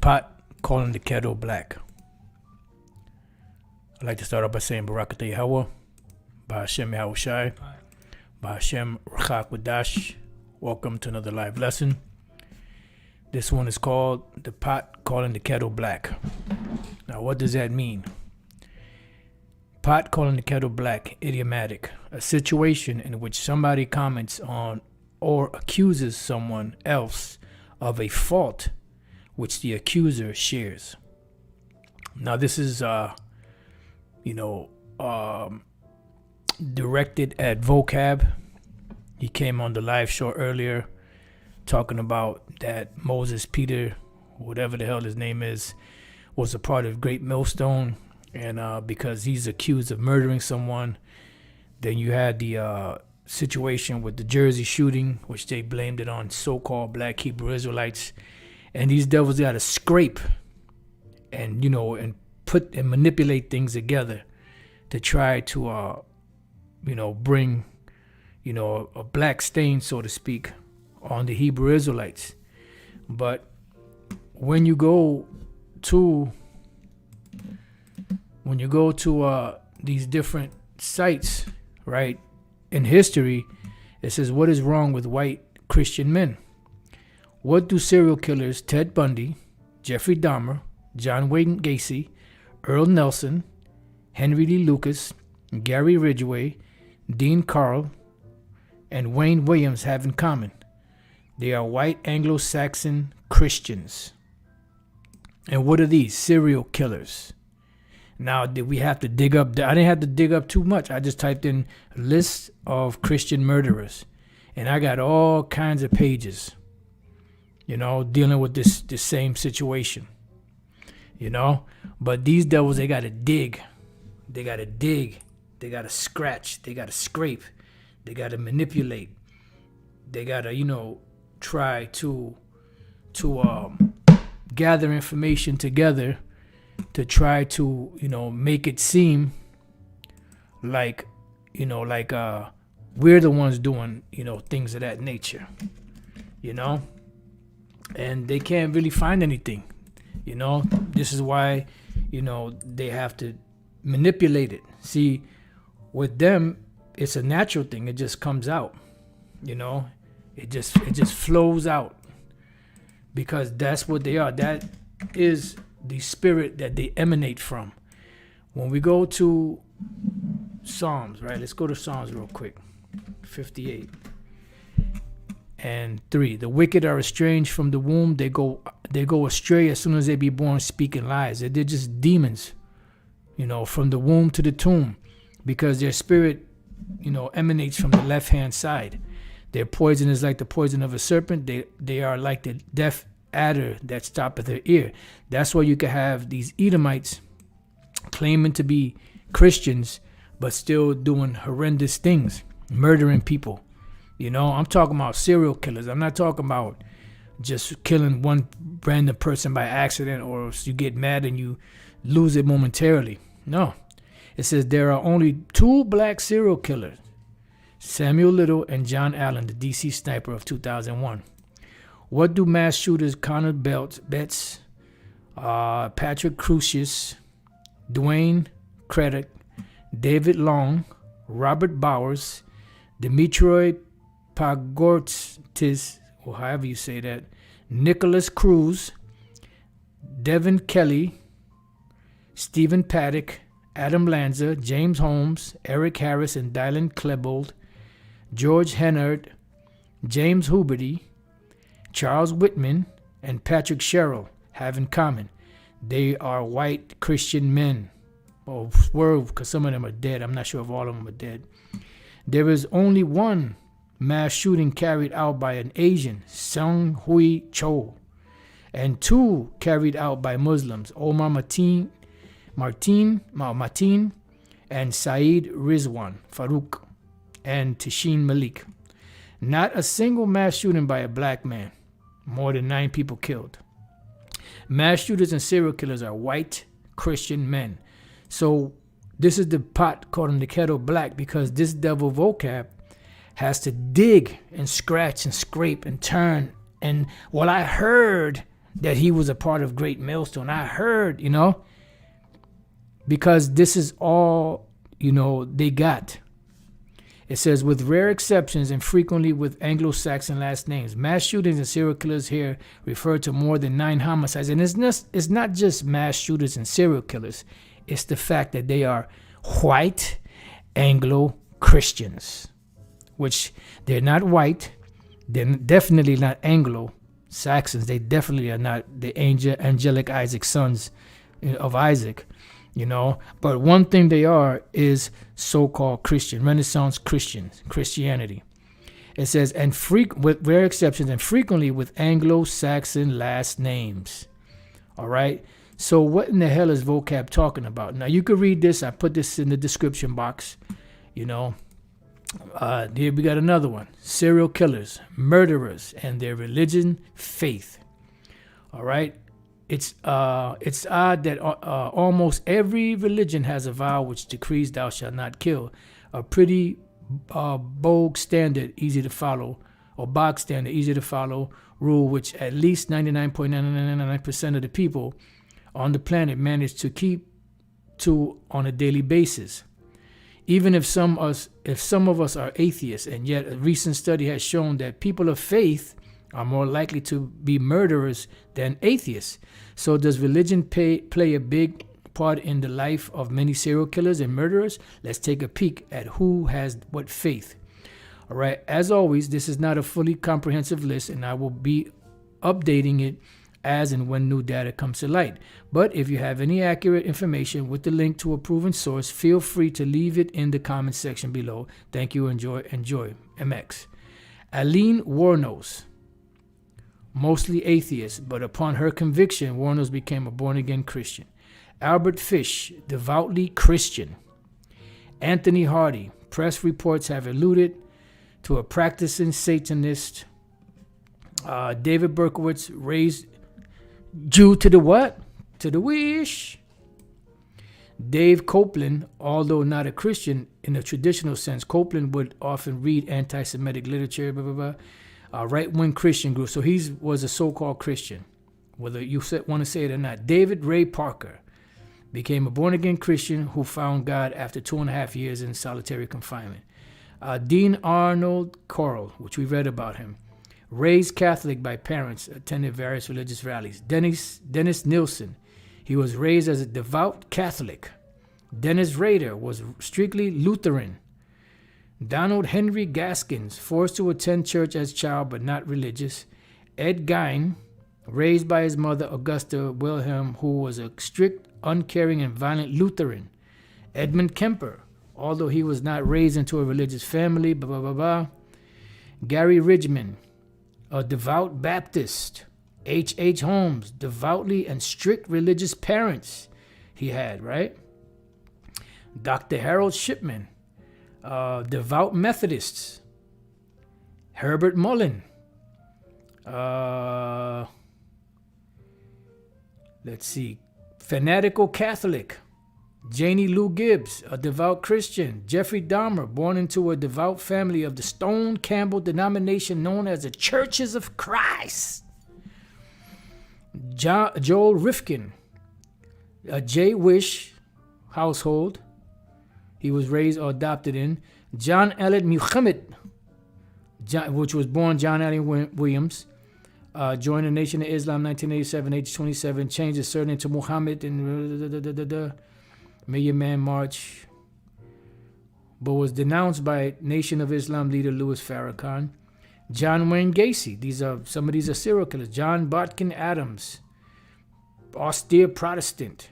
pot calling the kettle black. I'd like to start off by saying Barakatah YAHAWAH, BaHa YAHAWASHI, BaHa RAWCHAA QADASH. Welcome to another live lesson. This one is called the pot calling the kettle black. Now, what does that mean? Pot calling the kettle black, idiomatic, a situation in which somebody comments on or accuses someone else of a fault which the accuser shares. Now, this is, directed at Vocab. He came on the live show earlier talking about that Moses Peter, whatever the hell his name is, was a part of Great Millstone. And because he's accused of murdering someone, then you had the situation with the Jersey shooting, which they blamed it on so-called black Hebrew Israelites. And these devils got to scrape and, and put and manipulate things together to try to, bring, a black stain, so to speak, on the Hebrew Israelites. But when you go to these different sites, right, in history, it says, what is wrong with white Christian men? What do serial killers Ted Bundy, Jeffrey Dahmer, John Wayne Gacy, Earl Nelson, Henry Lee Lucas, Gary Ridgway, Dean Carl, and Wayne Williams have in common? They are white Anglo-Saxon Christians. And what are these? Serial killers. Now, did we have to dig up? I didn't have to dig up too much. I just typed in list of Christian murderers. And I got all kinds of pages, dealing with this same situation. But these devils, they got to dig. They got to dig. They got to scratch. They got to scrape. They got to manipulate. They got to, try to gather information together to try to, make it seem like, we're the ones doing, things of that nature, and they can't really find anything, This is why, they have to manipulate it. See, with them, it's a natural thing. It just comes out, it just flows out because that's what they are. That is the spirit that they emanate from. When we go to Psalms, right? Let's go to Psalms real quick. 58 and 3. The wicked are estranged from the womb. They go astray as soon as they be born, speaking lies. They're just demons, from the womb to the tomb, because their spirit, emanates from the left-hand side. Their poison is like the poison of a serpent. They are like the deaf adder that stoppeth their ear. That's why you can have these Edomites claiming to be Christians, but still doing horrendous things, murdering people. I'm talking about serial killers. I'm not talking about just killing one random person by accident, or you get mad and you lose it momentarily. No. It says there are only 2 black serial killers, Samuel Little and John Allen, the DC sniper of 2001. What do mass shooters Connor Betts, Patrick Crucius, Dwayne Craddock, David Long, Robert Bowers, Dimitri Pagortis, or however you say that, Nicholas Cruz, Devin Kelly, Stephen Paddock, Adam Lanza, James Holmes, Eric Harris, and Dylan Klebold, George Hennard, James Huberty, Charles Whitman, and Patrick Sherrill have in common. They are white Christian men. Or were, because some of them are dead. I'm not sure if all of them are dead. There is only one mass shooting carried out by an Asian, Sung Hui Cho, and 2 carried out by Muslims, Omar Martin and Saeed Rizwan Farouk and Tishin Malik. Not a single mass shooting by a black man. More than 9 people killed. Mass shooters and serial killers are white Christian men. So this is the pot calling the kettle black, because this devil vocab has to dig and scratch and scrape and turn. And what I heard that he was a part of Great Millstone. I heard, you know, because this is all, you know, they got. It says, with rare exceptions and frequently with Anglo-Saxon last names, mass shootings and serial killers here refer to more than 9 homicides. And it's not just mass shooters and serial killers. It's the fact that they are white Anglo-Christians, which they're not white. They're definitely not Anglo-Saxons. They definitely are not the angelic Isaac sons of Isaac. You know, but one thing they are is so-called Christian, Renaissance Christians, Christianity. It says, and with rare exceptions and frequently with Anglo-Saxon last names. All right. So what in the hell is vocab talking about? Now you could read this. I put this in the description box. You know, here we got another one: serial killers, murderers, and their religion, faith. All right. It's odd that almost every religion has a vow which decrees thou shalt not kill. A pretty bog standard, easy to follow, or bog standard, easy to follow rule, which at least 99.999% of the people on the planet manage to keep to on a daily basis. Even if some of us are atheists, and yet a recent study has shown that people of faith are more likely to be murderers than atheists. So does religion play a big part in the life of many serial killers and murderers? Let's take a peek at who has what faith. All right. As always, this is not a fully comprehensive list, and I will be updating it as and when new data comes to light. But if you have any accurate information with the link to a proven source, feel free to leave it in the comment section below. Thank you. Enjoy. MX. Aline Warnos. Mostly atheist, but upon her conviction, Warnos became a born-again Christian. Albert Fish, devoutly Christian. Anthony Hardy, press reports have alluded to a practicing Satanist. David Berkowitz, raised Jew to the what? To the wish. Dave Copeland, although not a Christian in a traditional sense, Copeland would often read anti-Semitic literature, blah, blah, blah. Right-wing Christian group. So he was a so-called Christian, whether you want to say it or not. David Ray Parker became a born-again Christian who found God after 2.5 years in solitary confinement. Dean Arnold Corll, which we read about him, raised Catholic by parents, attended various religious rallies. Dennis Nilsson, he was raised as a devout Catholic. Dennis Rader was strictly Lutheran. Donald Henry Gaskins, forced to attend church as child but not religious. Ed Gein, raised by his mother Augusta Wilhelm, who was a strict, uncaring, and violent Lutheran. Edmund Kemper, although he was not raised into a religious family, blah, blah, blah, blah. Gary Ridgman, a devout Baptist. H. Holmes, devoutly and strict religious parents he had, right? Dr. Harold Shipman, devout Methodists. Herbert Mullen. Let's see. Fanatical Catholic. Janie Lou Gibbs, a devout Christian. Jeffrey Dahmer, born into a devout family of the Stone Campbell denomination known as the Churches of Christ. Joel Rifkin, a J-Wish household. He was raised or adopted in. John Elliott Muhammad, which was born John Elliott Williams, joined the Nation of Islam 1987, age 27, changed his surname to Muhammad in Million Man March, but was denounced by Nation of Islam leader Louis Farrakhan. John Wayne Gacy, some of these are serial killers. John Botkin Adams, austere Protestant.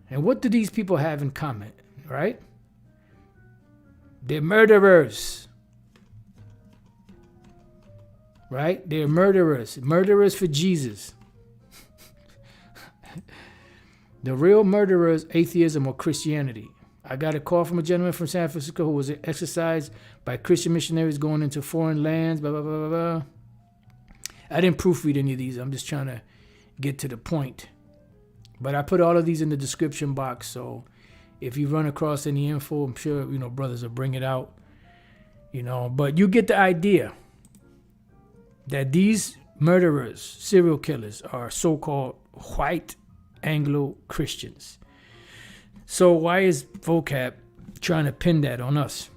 And what do these people have in common, right? They're murderers. Right? They're murderers. Murderers for Jesus. The real murderer is atheism or Christianity. I got a call from a gentleman from San Francisco who was exercised by Christian missionaries going into foreign lands, blah, blah, blah, blah, blah. I didn't proofread any of these. I'm just trying to get to the point. But I put all of these in the description box, so if you run across any info, I'm sure, brothers will bring it out. But you get the idea that these murderers, serial killers are so-called white Anglo-Christians. So why is vocab trying to pin that on us?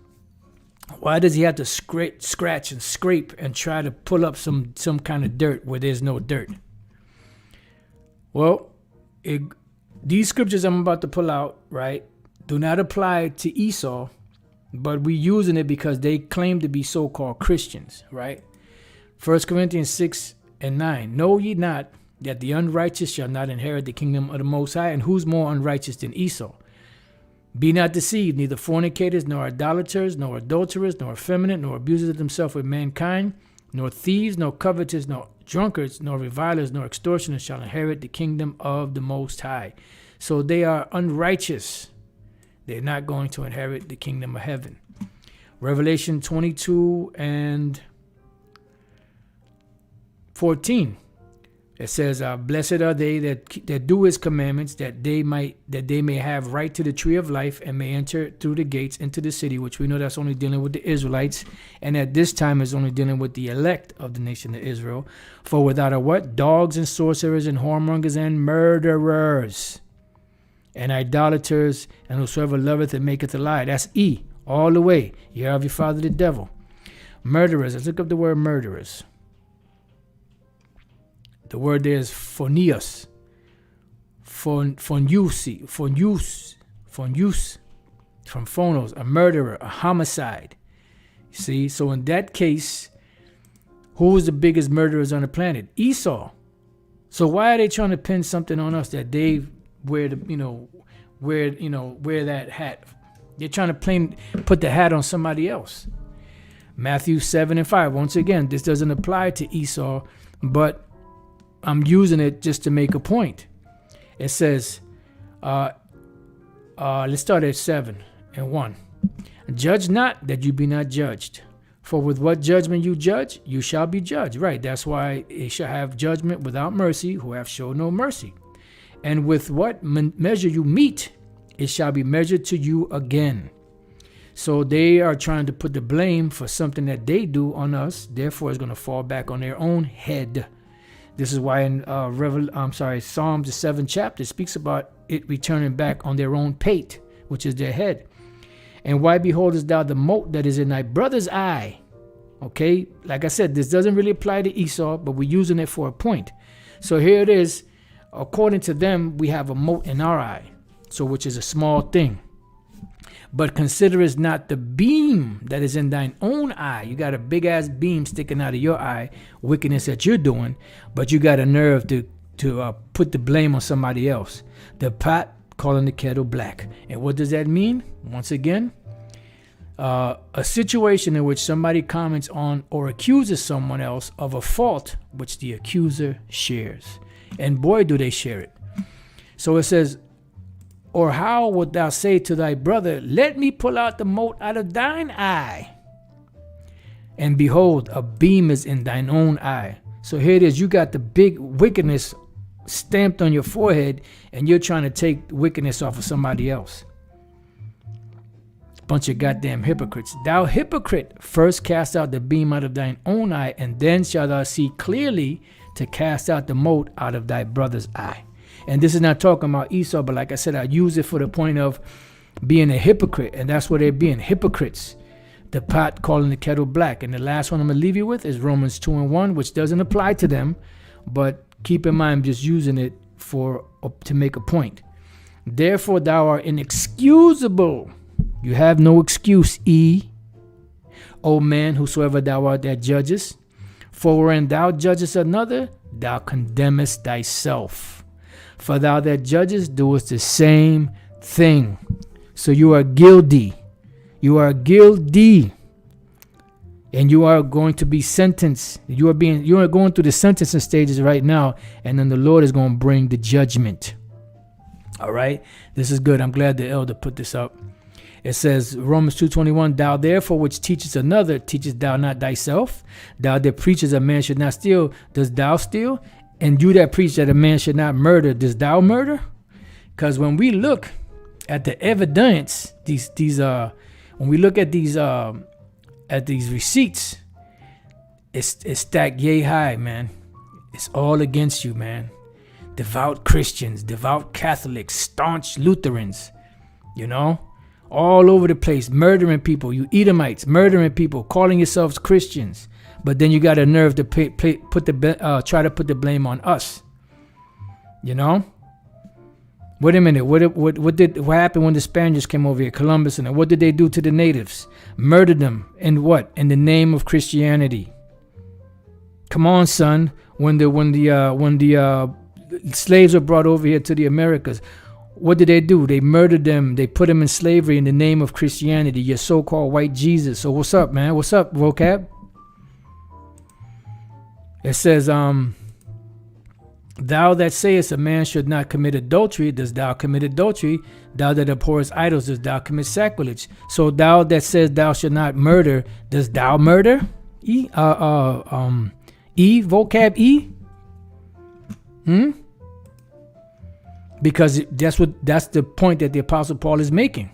Why does he have to scratch and scrape and try to pull up some kind of dirt where there's no dirt? Well, these scriptures I'm about to pull out, right, do not apply to Esau, but we're using it because they claim to be so-called Christians, right? 1 Corinthians 6:9. Know ye not that the unrighteous shall not inherit the kingdom of the Most High? And who's more unrighteous than Esau? Be not deceived, neither fornicators, nor idolaters, nor adulterers, nor effeminate, nor abusers of themselves with mankind, nor thieves, nor covetous, nor drunkards, nor revilers, nor extortioners shall inherit the kingdom of the Most High. So they are unrighteous. They're not going to inherit the kingdom of heaven. Revelation 22:14. It says, "Blessed are they that do his commandments, that they may have right to the tree of life and may enter through the gates into the city," which we know that's only dealing with the Israelites, and at this time is only dealing with the elect of the nation of Israel. "For without a what? Dogs and sorcerers and whoremongers and murderers and idolaters and whosoever loveth and maketh a lie." That's E, all the way. You have your father the devil. Murderers. Let's look up the word murderers. The word there is phonios, from phonos, a murderer, a homicide. See, so in that case, who was the biggest murderers on the planet? Esau. So why are they trying to pin something on us that they wear that hat? They're trying to put the hat on somebody else. Matthew 7:5. Once again, this doesn't apply to Esau, but I'm using it just to make a point. It says, let's start at 7:1. "Judge not that you be not judged. For with what judgment you judge, you shall be judged." Right. That's why it shall have judgment without mercy, who have showed no mercy. "And with what measure you meet, it shall be measured to you again." So they are trying to put the blame for something that they do on us. Therefore, it's going to fall back on their own head. This is why in Psalms, the 7th chapter, speaks about it returning back on their own pate, which is their head. "And why beholdest thou the mote that is in thy brother's eye?" Okay, like I said, this doesn't really apply to Esau, but we're using it for a point. So here it is. According to them, we have a mote in our eye, so which is a small thing. "But considerest not the beam that is in thine own eye." You got a big ass beam sticking out of your eye, wickedness that you're doing, but you got a nerve to put the blame on somebody else. "The pot calling the kettle black." And what does that mean? Once again, a situation in which somebody comments on or accuses someone else of a fault which the accuser shares. And boy, do they share it. So it says, "Or how wilt thou say to thy brother, let me pull out the mote out of thine eye? And behold, a beam is in thine own eye." So here it is. You got the big wickedness stamped on your forehead, and you're trying to take wickedness off of somebody else. Bunch of goddamn hypocrites. "Thou hypocrite, first cast out the beam out of thine own eye, and then shalt thou see clearly to cast out the mote out of thy brother's eye." And this is not talking about Esau, but like I said, I use it for the point of being a hypocrite, and that's what they're being, hypocrites. The pot calling the kettle black. And the last one I'm going to leave you with is Romans 2:1, which doesn't apply to them, but keep in mind I'm just using it to make a point. "Therefore thou art inexcusable." You have no excuse, E. "O man, whosoever thou art that judgest. For wherein thou judgest another, thou condemnest thyself. For thou that judgest doest the same thing." So you are guilty. You are guilty. And you are going to be sentenced. You are going through the sentencing stages right now. And then the Lord is going to bring the judgment. All right. This is good. I'm glad the elder put this up. It says, Romans 2:21, "Thou therefore which teachest another, teachest thou not thyself? Thou that preachest a man should not steal, dost thou steal? And you that preach that a man should not murder, dost thou murder?" Because when we look at the evidence, when we look at these receipts, it's stacked yay high, man. It's all against you, man. Devout Christians, devout Catholics, staunch Lutherans, you know, all over the place, murdering people. You Edomites, murdering people, calling yourselves Christians. But then you got a nerve to try to put the blame on us. You know? Wait a minute. What happened when the Spaniards came over here, Columbus, and what did they do to the natives? Murdered them in what? In the name of Christianity. Come on, son. When the slaves were brought over here to the Americas, what did they do? They murdered them. They put them in slavery in the name of Christianity, your so-called white Jesus. So what's up, man? What's up, vocab? It says, thou that sayest a man should not commit adultery, dost thou commit adultery? Thou that abhorrest idols, dost thou commit sacrilege? So thou that says thou should not murder, dost thou murder? Vocab E? Because that's the point that the Apostle Paul is making.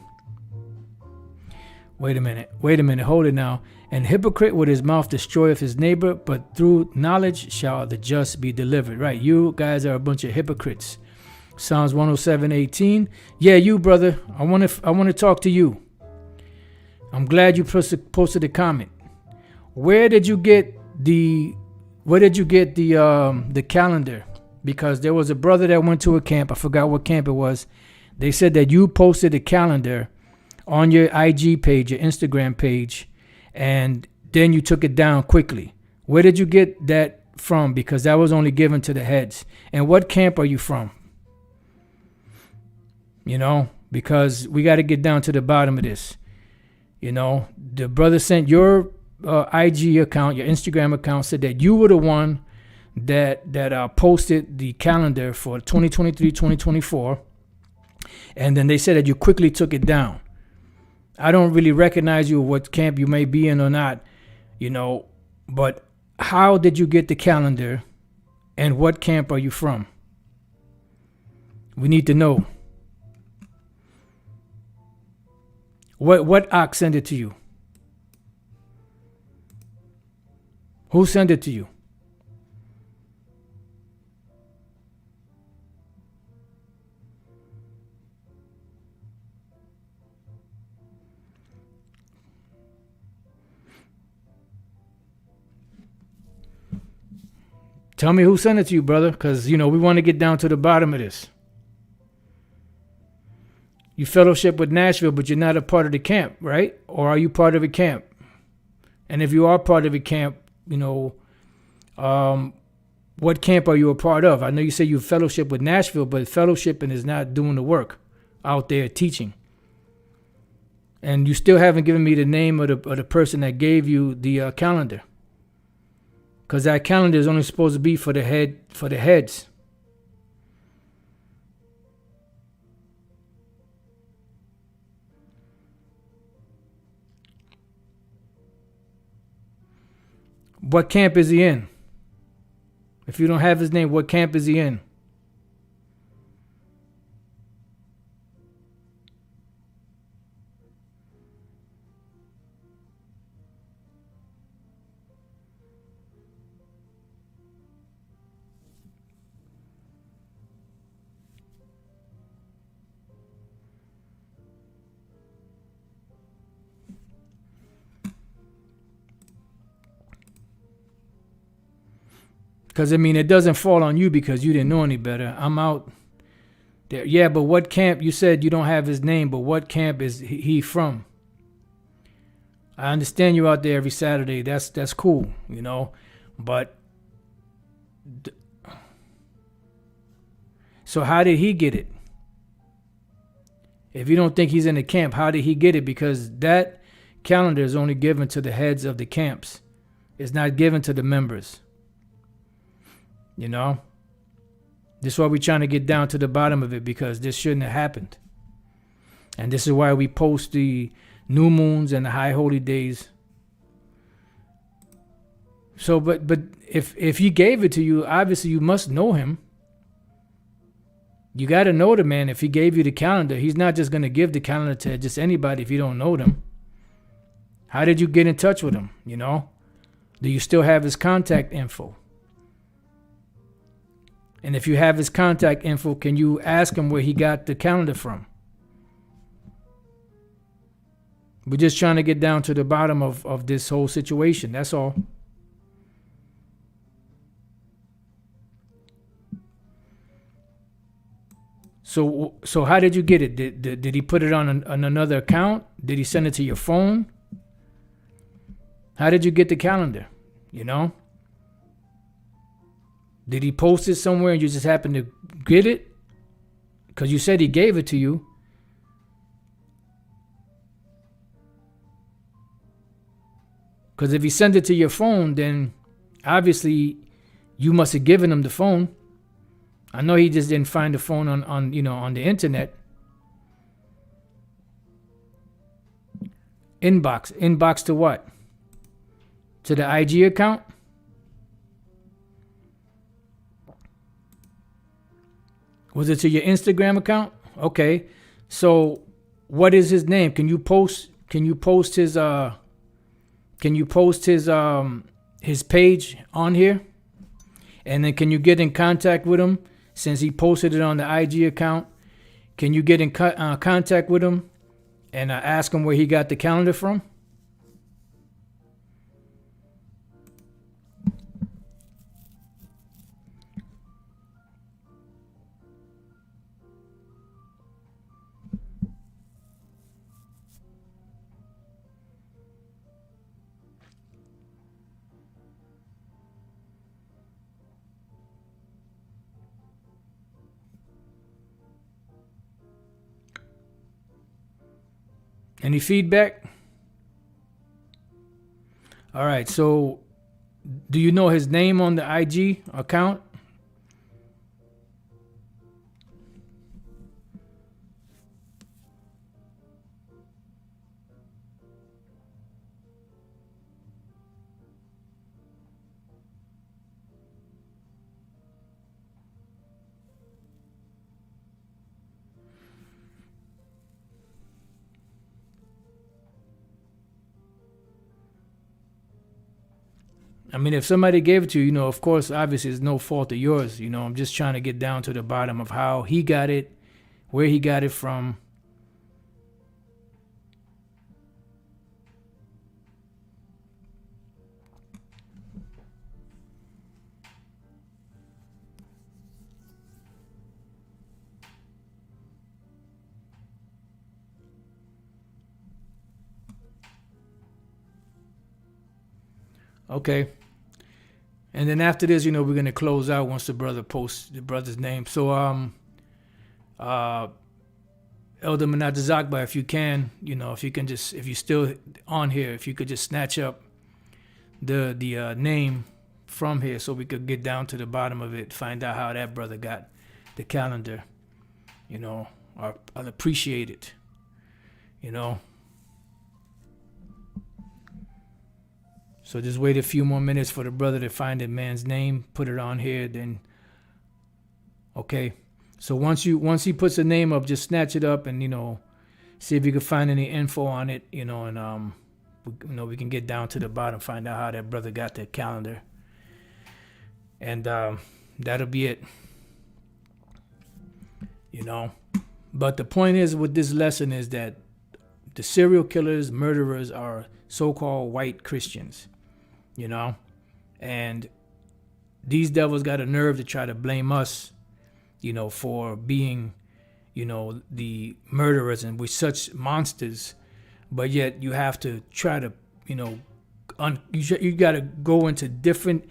Wait a minute, hold it now. And hypocrite with his mouth destroyeth his neighbor, but through knowledge shall the just be delivered. Right, you guys are a bunch of hypocrites. Psalms 107:18. Yeah, you brother, I want to talk to you. I'm glad you posted a comment. Where did you get the calendar? Because there was a brother that went to a camp. I forgot what camp it was. They said that you posted a calendar on your IG page, your Instagram page, and then you took it down quickly. Where did you get that from? Because that was only given to the heads. And what camp are you from? You know, because we got to get down to the bottom of this. You know, the brother sent your IG account, your Instagram account, said that you were the one that posted the calendar for 2023-2024, and then they said that you quickly took it down. I don't really recognize you, what camp you may be in or not, you know, but how did you get the calendar, and what camp are you from? We need to know. What ox sent it to you? Who sent it to you? Tell me who sent it to you, brother, because, you know, we want to get down to the bottom of this. You fellowship with Nashville, but you're not a part of the camp, right? Or are you part of a camp? And if you are part of a camp, you know, what camp are you a part of? I know you say you fellowship with Nashville, but fellowshipping is not doing the work out there teaching. And you still haven't given me the name of the person that gave you the calendar. Because that calendar is only supposed to be for the heads. What camp is he in? If you don't have his name, what camp is he in? Because, I mean, it doesn't fall on you because you didn't know any better. I'm out there. Yeah, but what camp? You said you don't have his name, but what camp is he from? I understand you out there every Saturday. That's cool, you know. But so how did he get it? If you don't think he's in the camp, how did he get it? Because that calendar is only given to the heads of the camps. It's not given to the members. You know, this is why we're trying to get down to the bottom of it, because this shouldn't have happened. And this is why we post the new moons and the high holy days. So, but if he gave it to you, obviously you must know him. You got to know the man. If he gave you the calendar, he's not just going to give the calendar to just anybody if you don't know them. How did you get in touch with him? You know, do you still have his contact info? And if you have his contact info, can you ask him where he got the calendar from? We're just trying to get down to the bottom of this whole situation. That's all. So how did you get it? Did he put it on another account? Did he send it to your phone? How did you get the calendar? You know? Did he post it somewhere and you just happened to get it? Because you said he gave it to you. Because if he sent it to your phone, then obviously you must have given him the phone. I know he just didn't find the phone on the internet. Inbox to what? To the IG account? Was it to your Instagram account? Okay. So what is his name? Can you post his page on here? And then can you get in contact with him? Since he posted it on the IG account, can you get in contact with him and ask him where he got the calendar from? Any feedback? All right. So do you know his name on the IG account? I mean, if somebody gave it to you, of course, obviously it's no fault of yours. I'm just trying to get down to the bottom of how he got it, where he got it from. Okay. And then after this, we're going to close out once the brother posts the brother's name. So, Elder Menadezakba, if you can, if you're still on here, if you could just snatch up the name from here so we could get down to the bottom of it, find out how that brother got the calendar, I'll appreciate it, So just wait a few more minutes for the brother to find the man's name, put it on here, then okay. So once he puts the name up, just snatch it up and see if you can find any info on it, and we can get down to the bottom, find out how that brother got the calendar. And that'll be it. But the point is with this lesson is that the serial killers, murderers are so-called white Christians. And these devils got a nerve to try to blame us, for being, the murderers and we're such monsters. But yet you have to try to, you got to go into different,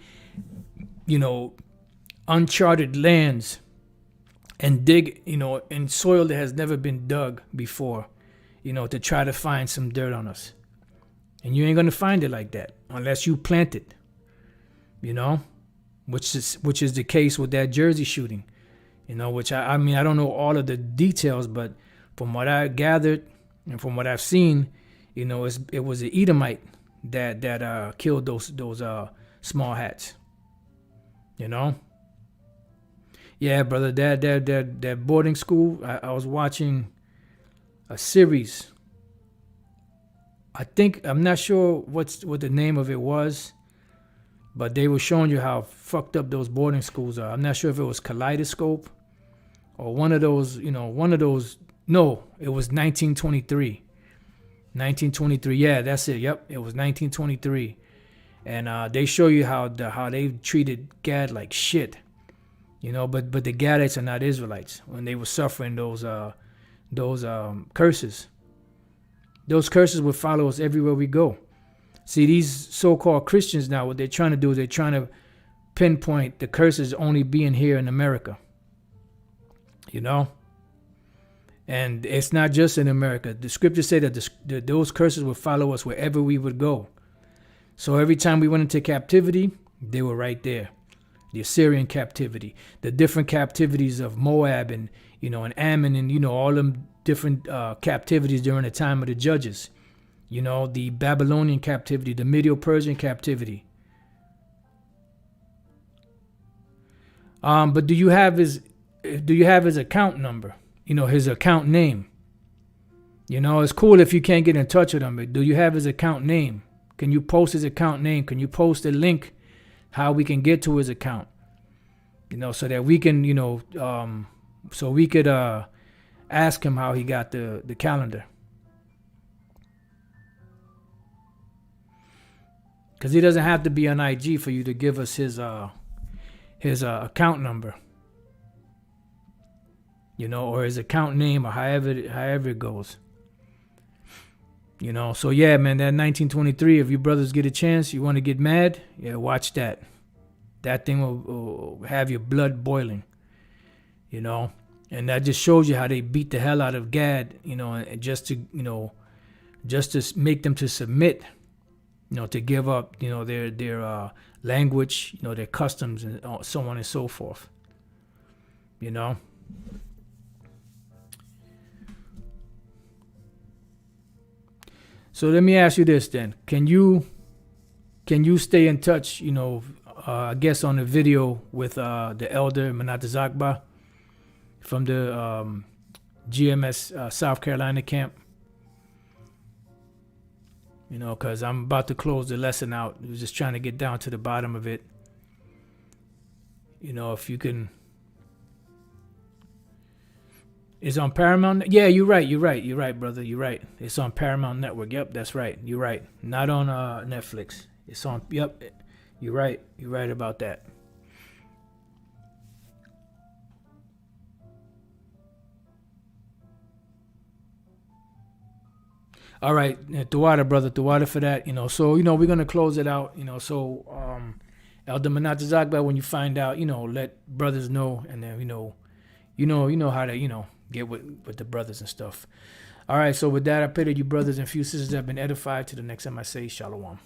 uncharted lands and dig, in soil that has never been dug before, to try to find some dirt on us. And you ain't going to find it like that unless you plant it, which is the case with that Jersey shooting, which I mean, I don't know all of the details, but from what I gathered and from what I've seen, it was an Edomite that killed those small hats, Yeah, brother, that boarding school, I was watching a series. I'm not sure what the name of it was, But they were showing you how fucked up those boarding schools are. I'm not sure if it was Kaleidoscope or one of those, one of those. No, it was 1923. 1923. Yeah, that's it. Yep, it was 1923. And they show you how they treated Gad like shit. But the Gadites are not Israelites when they were suffering those curses. Those curses would follow us everywhere we go. See, these so-called Christians now, what they're trying to do is they're trying to pinpoint the curses only being here in America. And it's not just in America. The scriptures say that those curses would follow us wherever we would go. So every time we went into captivity, they were right there. The Assyrian captivity, the different captivities of Moab and Ammon and all them different captivities during the time of the judges. The Babylonian captivity, the Medo-Persian captivity. But do you have his account number? His account name. It's cool if you can't get in touch with him, but do you have his account name? Can you post his account name? Can you post a link how we can get to his account? So that we can, so we could ask him how he got the calendar. Because he doesn't have to be on IG for you to give us his account number. Or his account name, or however it goes. So yeah, man, that 1923, if you brothers get a chance, you want to get mad, yeah, watch that. That thing will have your blood boiling, and that just shows you how they beat the hell out of Gad, and just to make them to submit, to give up, their language, their customs, and so on and so forth, So let me ask you this then: Can you stay in touch? I guess on the video with the elder Menatazakba from the GMS South Carolina camp. Because I'm about to close the lesson out. I was just trying to get down to the bottom of it. If you can. It's on Paramount. Yeah, you're right, brother. You're right. It's on Paramount Network. Yep, that's right. You're right. Not on Netflix. It's on. Yep, you're right. You're right about that. All right, THAWADAH, brother. THAWADAH for that. So we're gonna close it out. So Elder Menatazakba, when you find out, let brothers know, and then you know how to get with the brothers and stuff. All right, so with that, I pray that you brothers and few sisters have been edified. To the next time I say, Shalom.